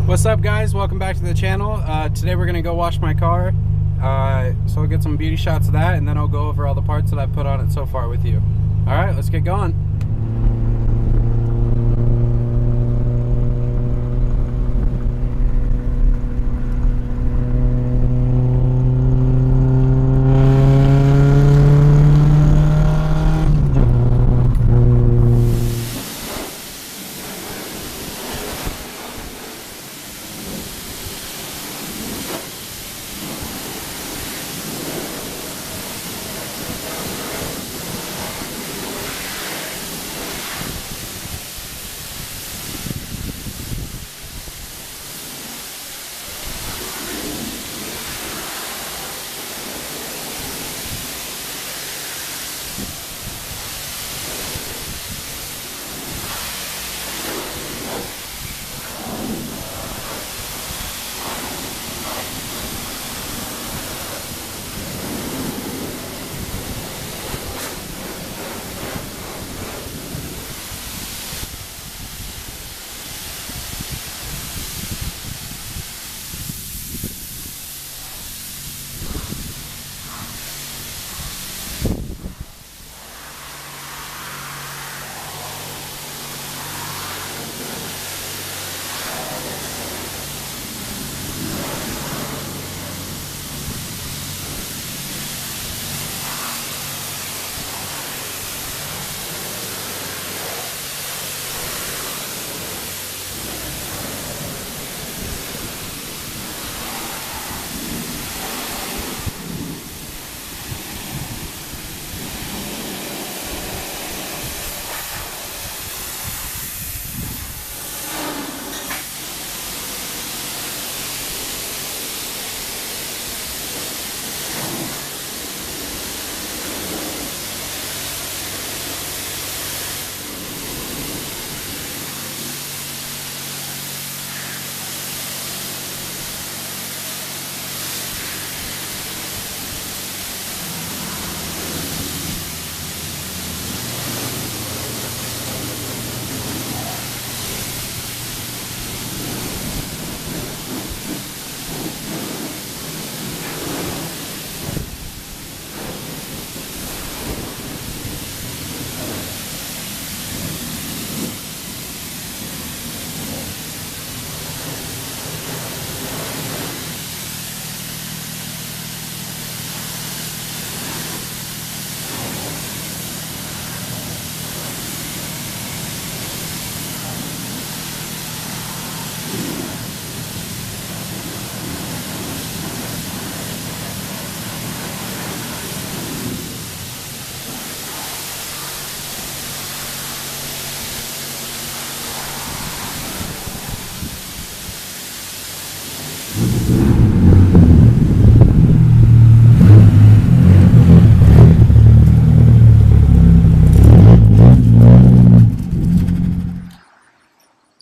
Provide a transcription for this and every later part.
What's up, guys? Welcome back to the channel. Today we're gonna go wash my car, so I'll get some beauty shots of that, and then I'll go over all the parts that I've put on it so far with you. All right, let's get going.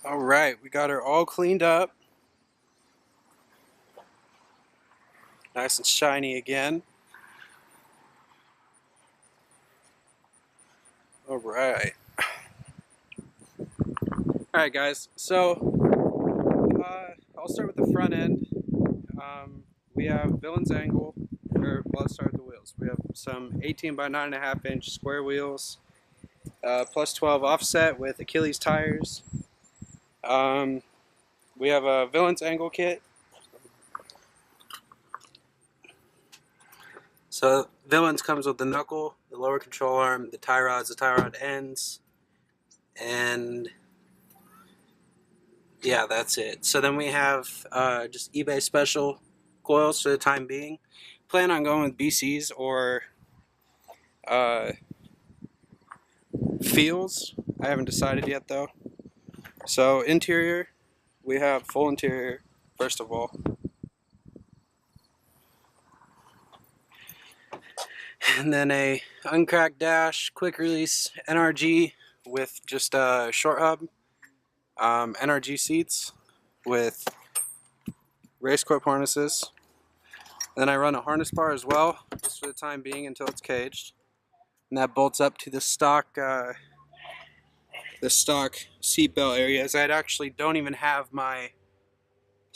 All right, we got her all cleaned up, nice and shiny again. All right. All right, guys. So I'll start with the front end. We have Villains Angle, or well, let's start with the wheels. We have some 18 by 9.5 inch square wheels, plus 12 offset with Achilles tires. We have a Villains Angle kit. So Villains comes with the knuckle, the lower control arm, the tie rods, the tie rod ends, and yeah, that's it. So then we have just eBay special coils for the time being. Plan on going with BCs or uh, Fields. I haven't decided yet though. So interior, we have full interior first of all. And then a uncracked dash, quick release NRG with just a short hub, NRG seats with race corp harnesses. Then I run a harness bar as well, just for the time being until it's caged. And that bolts up to the stock seatbelt areas. I actually don't even have my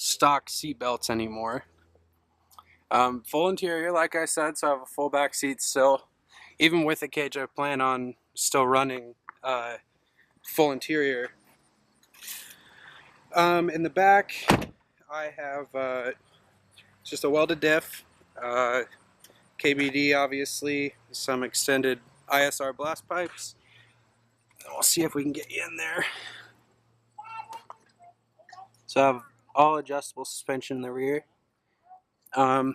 stock seat belts anymore. Full interior, like I said, so I have a full back seat still. Even with the cage, I plan on still running full interior. In the back, I have just a welded diff, KBD obviously, some extended ISR blast pipes. And we'll see if we can get you in there. So I have all adjustable suspension in the rear. My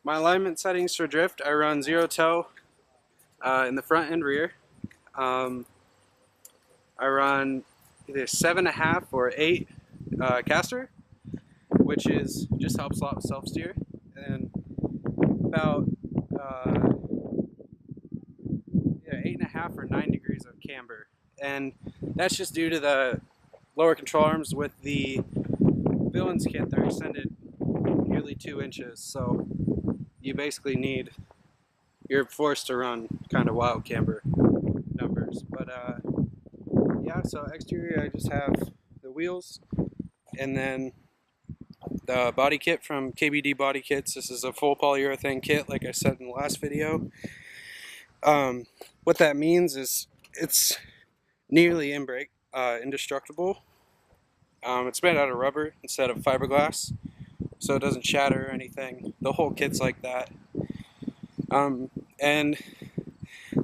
alignment settings for drift, I run 0 toe in the front and rear. I run either 7.5 or 8 caster, which is just helps a lot with self steer, and about 8.5 or 9 degrees of camber, and that's just due to the lower control arms with the Villains kit. They're extended nearly 2 inches, so you basically you're forced to run kind of wild camber numbers. But yeah, so exterior, I just have the wheels and then the body kit from KBD Body Kits. This is a full polyurethane kit, like I said in the last video. What that means is it's nearly indestructible. It's made out of rubber instead of fiberglass, so it doesn't shatter or anything. The whole kit's like that. And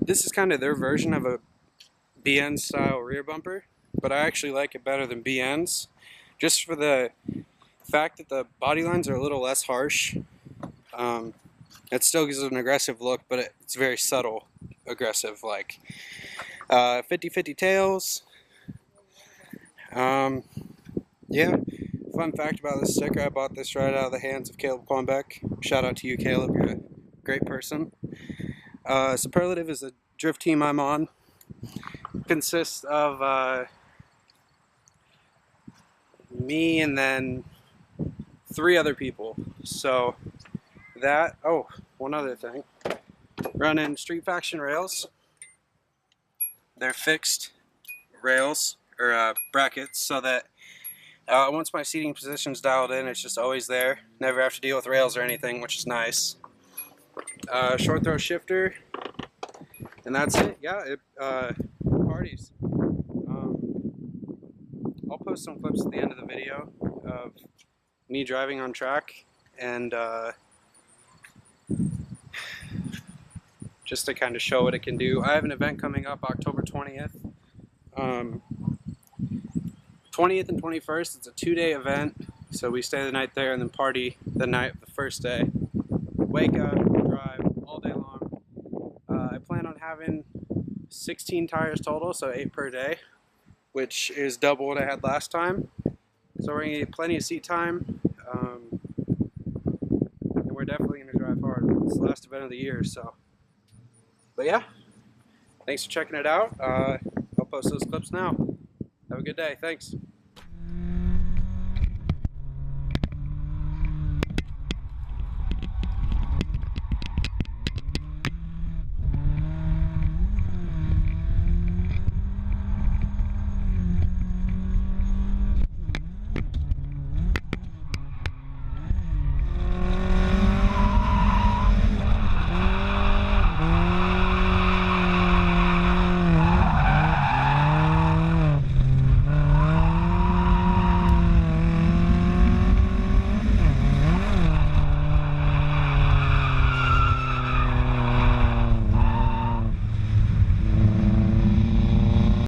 this is kind of their version of a BN style rear bumper, but I actually like it better than BN's, just for the fact that the body lines are a little less harsh. It still gives it an aggressive look, but it's very subtle aggressive, like 50-50 tails. Yeah, fun fact about this sticker, I bought this right out of the hands of Caleb Quambeck. Shout out to you, Caleb, you're a great person. Superlative is the drift team I'm on. Consists of me and then 3 other people. So that, oh, one other thing. Running Street Faction rails. They're fixed rails, or brackets, so that once my seating position's dialed in, it's just always there. Never have to deal with rails or anything, which is nice. Short throw shifter, and that's it. Yeah, it parties. I'll post some clips at the end of the video of me driving on track, and just to kind of show what it can do. I have an event coming up October 20th. 20th and 21st, it's a 2-day event, so we stay the night there and then party the night of the first day. Wake up, drive all day long. I plan on having 16 tires total, so 8 per day, which is double what I had last time. So we're gonna get plenty of seat time, and we're definitely gonna drive hard. It's the last event of the year, so. But yeah, thanks for checking it out. I'll post those clips now. Have a good day. Thanks.